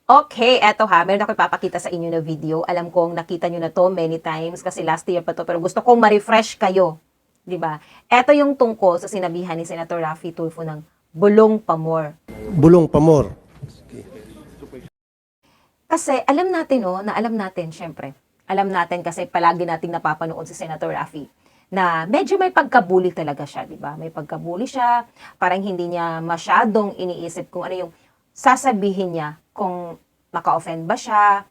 Okay, eto ha, meron ako ipapakita sa inyo na video. Alam kong nakita nyo na to many times kasi last year pa to, pero gusto kong ma-refresh kayo. 'Di ba? Eto yung tungkol sa sinabihan ni Senator Raffy Tulfo ng bulong pamor. Bulong pamor. Kasi alam natin, na alam natin, syempre. Alam natin kasi palagi nating napapanood si Senator Raffy na medyo may pagkabuli talaga siya, 'di ba? May pagkabuli siya, parang hindi niya masyadong iniisip kung ano yung sasabihin niya, kung maka-offend ba siya.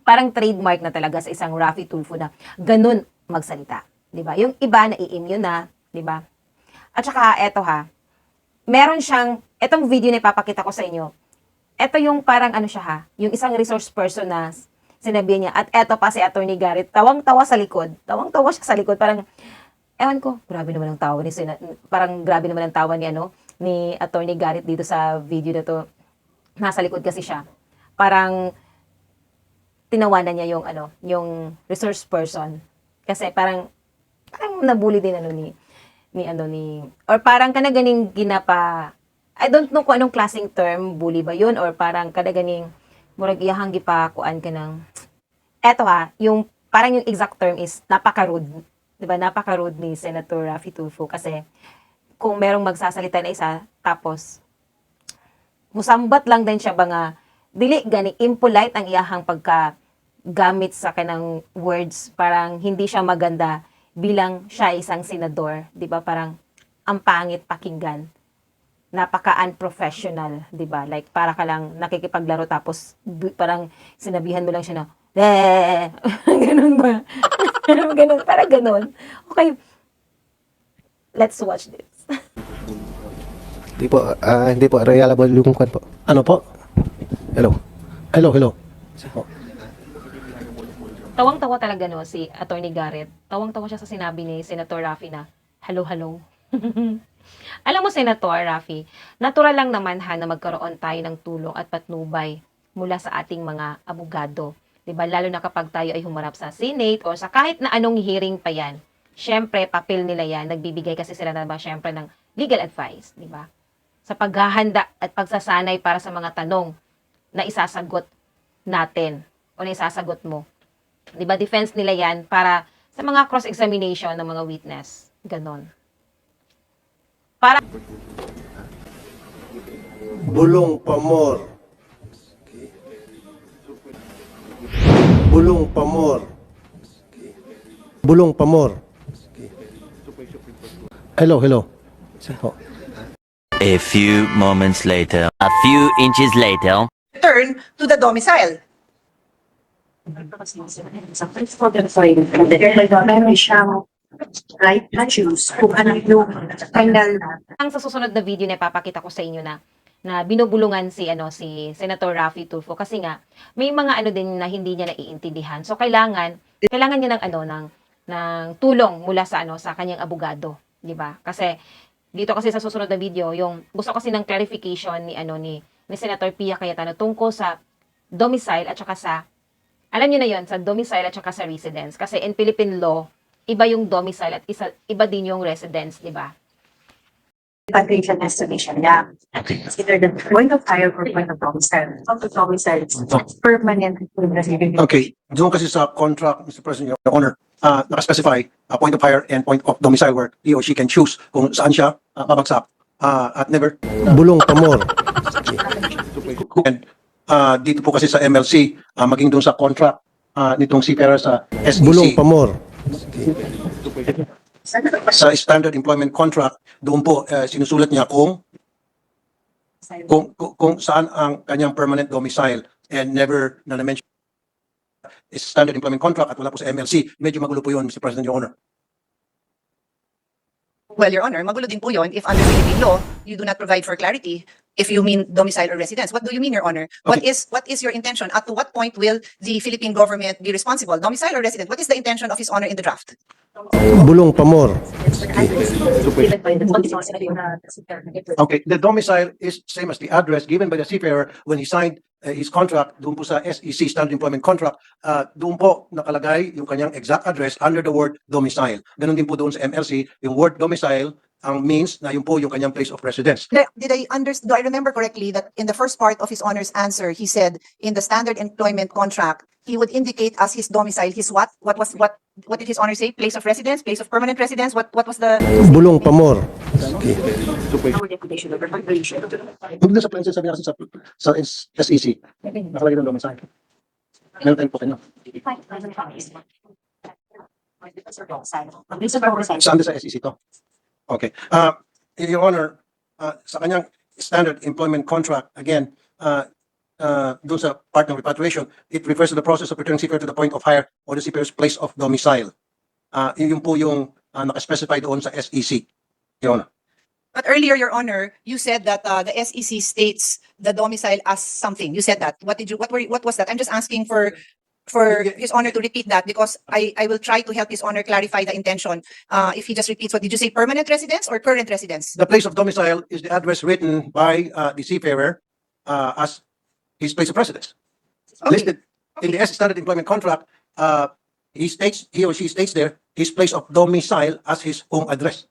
Parang trademark na talaga sa isang Raffy Tulfo na ganun magsalita, 'di ba? Yung iba nai-immune na, 'di ba? At saka eto ha, meron siyang etong video na ipapakita ko sa inyo. Eto yung parang ano siya ha, yung isang resource person na sinabi niya. At eto pa si Attorney Garrett, tawang-tawa sa likod. Tawang-tawa siya sa likod, parang ewan ko, grabe naman ang tawa ni parang grabe naman ang tawa ni ni Attorney Garrett dito sa video na to. Nasa likod kasi siya. Parang tinawanan niya yung yung resource person. Kasi parang nabully din ni or parang kana ganing ginapa. I don't know kung anong klaseng term, bully ba yun or parang kada ganing murag iyahang gipakuan ka ng eto ha, yung parang yung exact term is napaka-rude. 'Di ba? Napaka-rude ni Senator Raffy Tulfo kasi kung merong magsasalita na isa tapos musambat lang din siya ba nga dili gani impolite ang iyahang pagka gamit sa kanang words, parang hindi siya maganda bilang siya isang senador, 'di ba? Parang ang pangit pakinggan, napaka-unprofessional, 'di ba? Like para ka lang nakikipaglaro tapos parang sinabihan mo lang siya na ganun ba? Ganun, para ganun. Okay, let's watch this. Hindi po, reliable yung kwan po. Ano po? Hello. Hello. Tawang-tawa talaga si Attorney Garrett. Tawang-tawa siya sa sinabi ni Senator Raffy na, hello. Alam mo, Senator Raffy, natural lang naman na magkaroon tayo ng tulong at patnubay mula sa ating mga abogado. 'Di ba? Lalo na kapag tayo ay humarap sa Senate o sa kahit na anong hearing pa yan. Siyempre, papel nila yan. Nagbibigay kasi sila naman siyempre ng legal advice, 'di ba? Sa paghahanda at pagsasanay para sa mga tanong na isasagot natin o na isasagot mo. 'Di ba? Defense nila yan para sa mga cross-examination ng mga witness. Ganon. Para Bulong pamor. Bulong pamor. Bulong pamor. Hello. Po. A few moments later. A few inches later. Return to the domicile. Meron siyang right na choose kung ano yung final. ang sa susunod na video na ipapakita ko sa inyo na binubulungan si Senator Raffy Tulfo kasi nga may mga din na hindi niya naiintindihan. So kailangan niya ng tulong mula sa kanyang abogado, 'di ba? Kasi dito kasi sa susunod na video, yung gusto kasi ng clarification ni Senator Pia Cayetano tungkol sa domicile at saka sa alam niyo na 'yon, sa domicile at saka sa residence. Kasi in Philippine law, iba yung domicile at iba din yung residence, 'di ba? Repatriation estimation niya. Either the point of hire or point of domicile. Point of domicile is permanent. Okay. Doon kasi sa contract, Mr. President, Your Honor, nakaspecify point of hire and point of domicile where he or she can choose kung saan siya babagsak at never. Bulong pamor. And dito po kasi sa MLC, maging doon sa contract nitong si Pera sa SEC. Bulong pamor. Sa standard employment contract, doon po sinusulat niya kung saan ang kanyang permanent domicile and never na-mention is standard employment contract at wala po sa MLC. Medyo magulo po yun, Mr. President, Your Honor. Well, Your Honor, magulo din po yun if under Philippine law, you do not provide for clarity if you mean domicile or residence. What do you mean, Your Honor? What is your intention? At to what point will the Philippine government be responsible? Domicile or resident? What is the intention of His Honor in the draft? Bulong pamor. Okay, the domicile is same as the address given by the seafarer when he signed his contract doon po sa SEC Standard Employment Contract. Doon po nakalagay yung kanyang exact address under the word domicile. Ganon din po doon sa MLC, yung word domicile ang means na yun po yung kanyang place of residence. Do I remember correctly that in the first part of his honor's answer, he said in the standard employment contract, he would indicate as his domicile, his what? What did his honor say? Place of residence, place of permanent residence? What was the? Bulong Pamor. Our deputation or preparation. Hindi na sa plan sabi kasi sa SEC. Nakalagay ng domicile. Meron tayong token na. Saan sa SEC to? Okay. Your Honor, sa kanyang standard employment contract, again, doon sa part ng repatriation, it refers to the process of returning seafarer to the point of hire or the seafarer's place of domicile. Yun po yung nakaspecify doon sa SEC. Your Honor. But earlier, Your Honor, you said that the SEC states the domicile as something. You said that. What was that? I'm just asking for His Honor to repeat that because I will try to help His Honor clarify the intention. If he just repeats, what did you say? Permanent residence or current residence? The place of domicile is the address written by the seafarer as his place of residence. Okay. Listed in the standard employment contract, he or she states there his place of domicile as his home address.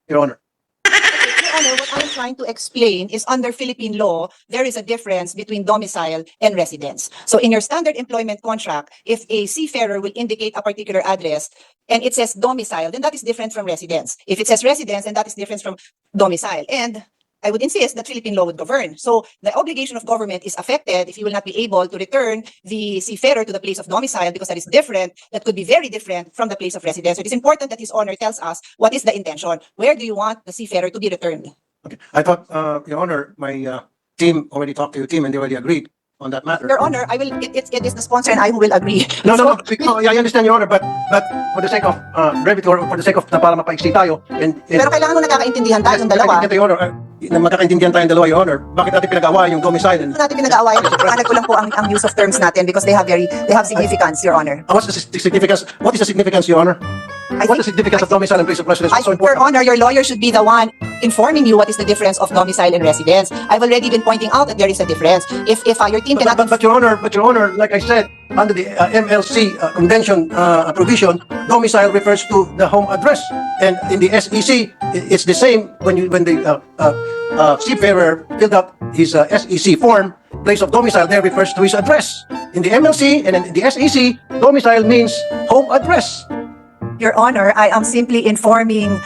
Your Honor. Your Honor, what I'm trying to explain is under Philippine law, there is a difference between domicile and residence. So in your standard employment contract, if a seafarer will indicate a particular address and it says domicile, then that is different from residence. If it says residence, then that is different from domicile. And I would insist that Philippine law would govern. So the obligation of government is affected if you will not be able to return the seafarer to the place of domicile because that is different, that could be very different from the place of residence. So it is important that His Honor tells us what is the intention. Where do you want the seafarer to be returned? Okay. I thought, Your Honor, my team already talked to your team and they already agreed on that matter. Your Honor, it is the sponsor and I who will agree. No, I understand, Your Honor, but for the sake of brevity or for the sake of na para mapaiksi tayo and Pero kailangan mo nagkakaintindihan tayong dalawa. Magkakaintindihan tayo, Your Honor, na magkakaintindihan tayong dalawa, Your Honor. Bakit natin pinag-awayan yung domicile? Ito natin pinag-aawayan. Paliwanag ko lang po ang use of terms natin because they have significance, Your Honor. What's the significance? What is the significance, Your Honor? What is the significance of domicile and place of residence? I So think, Your important. Honor, your lawyer should be the one informing you what is the difference of domicile and residence. I've already been pointing out that there is a difference. If your team cannot But Your Honor, like I said, under the MLC convention provision, domicile refers to the home address, and in the SEC, it's the same when the seafarer filled out his SEC form. Place of domicile there refers to his address. In the MLC and in the SEC, domicile means home address. Your Honor, I am simply informing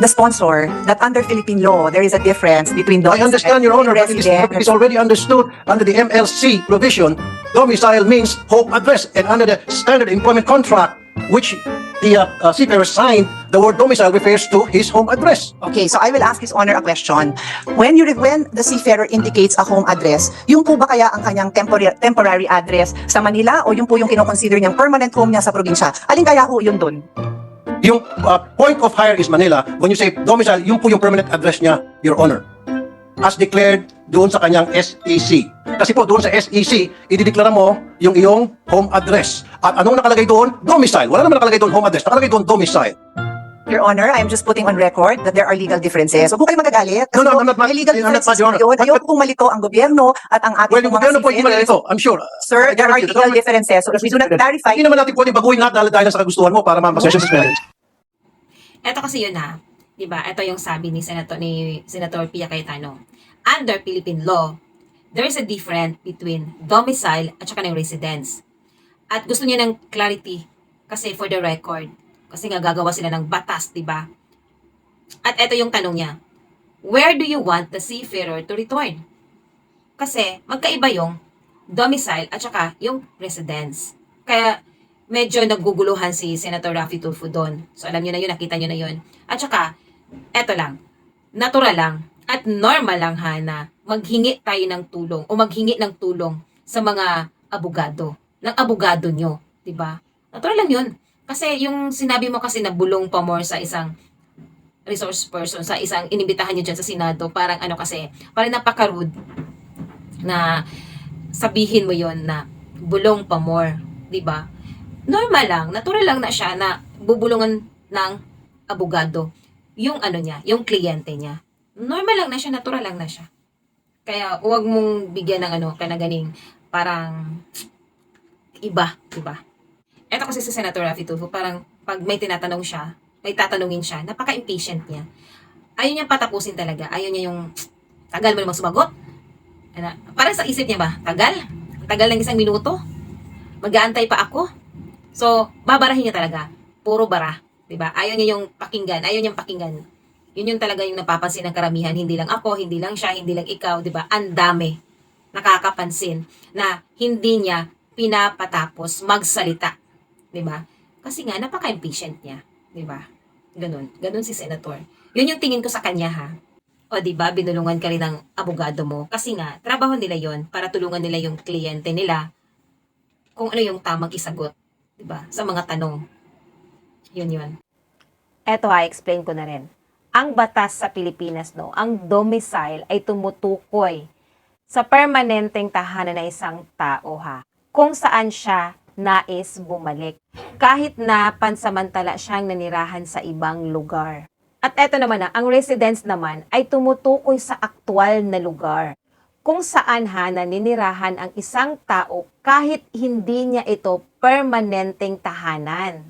the sponsor that under Philippine law, there is a difference between I domicile understand, Your Honor, and but it residence. is already understood under the MLC provision. Domicile means home address, and under the standard employment contract, which the seafarer signed, the word domicile refers to his home address. Okay, so I will ask His Honor a question. When the seafarer indicates a home address, yung po ba kaya ang kanyang temporary address sa Manila o yung po yung kinoconsider niyang permanent home niya sa probinsya? Alin kaya ho yun dun? Yung point of hire is Manila. When you say domicile, yung po yung permanent address niya, Your Honor. As declared doon sa kanyang SEC. Kasi po doon sa SEC, idideklara mo yung iyong home address. At anong nakalagay doon? Domicile. Wala naman nakalagay doon home address. Nakalagay doon domicile. Your Honor, I am just putting on record that there are legal differences. Huwag po kayo magagalit. No, I'm not mad. May legal I'm not differences mad, Your Honor. yun. Ayoko pong malito ang gobyerno at ang ating Well, yung mga gobyerno po hindi seafarers. malito. I'm sure. Sir, I there are guarantee you, legal differences. So if we do not clarify, Hindi naman natin pwedeng baguhin lahat dahil sa kagustuhan mo para ma-session suspended. Ito kasi yun ha, 'di ba? Ito yung sabi ni Senator Pia Cayetano. Under Philippine law, there is a difference between domicile at saka ng residence. At gusto niya ng clarity kasi for the record, kasi nga gagawa sila ng batas, 'di ba? At ito yung tanong niya. Where do you want the seafarer to return? Kasi magkaiba yung domicile at saka yung residence. Kaya medyo naguguluhan si Senator Raffy Tulfo doon. So alam niyo na yun, nakita niyo na yun. At saka, eto lang, natural lang at normal lang ha na maghingi tayo ng tulong o maghingi ng tulong sa mga abogado, ng abogado nyo, di ba? Natural lang yun. Kasi yung sinabi mo kasi na bulong pa more sa isang resource person, sa isang inimbitahan nyo dyan sa Senado, parang ano kasi, parang napaka-rude na sabihin mo yon na bulong pa more, di ba? Normal lang, natural lang na siya na bubulungan ng abogado yung ano niya, yung kliyente niya. Normal lang na siya, natural lang na siya. Kaya huwag mong bigyan ng ano, kanaganing parang iba, diba? Eto kasi si Senator Raffy Tulfo, parang pag may tinatanong siya, may tatanungin siya, napaka-impatient niya. Ayaw niya patapusin talaga. Ayaw niya yung, tagal mo namang sumagot. Ano, parang sa isip niya ba, tagal? Tagal ng 1 minuto? Mag-aantay pa ako? So, babarahin niya talaga. Puro bara. Diba? Ayaw niya yung pakinggan. Ayaw niyang pakinggan. Yun yung talaga yung napapansin ng karamihan. Hindi lang ako, hindi lang siya, hindi lang ikaw. Diba? Ang dami nakakapansin na hindi niya pinapatapos magsalita. Diba? Kasi nga, napaka-impatient niya. Diba? Ganun. Ganun si Senator. Yun yung tingin ko sa kanya, ha? O diba, binulungan ka rin ng abogado mo. Kasi nga, trabaho nila yon para tulungan nila yung kliyente nila kung ano yung tamang isagot. Diba? Sa mga tanong. Yun. Eto ha, explain ko na rin. Ang batas sa Pilipinas, no, ang domicile ay tumutukoy sa permanenteng tahanan ng isang tao, ha. Kung saan siya nais bumalik. Kahit na pansamantala siyang nanirahan sa ibang lugar. At eto naman na, ang residence naman ay tumutukoy sa aktwal na lugar. Kung saan naninirahan ang isang tao kahit hindi niya ito permanenteng tahanan.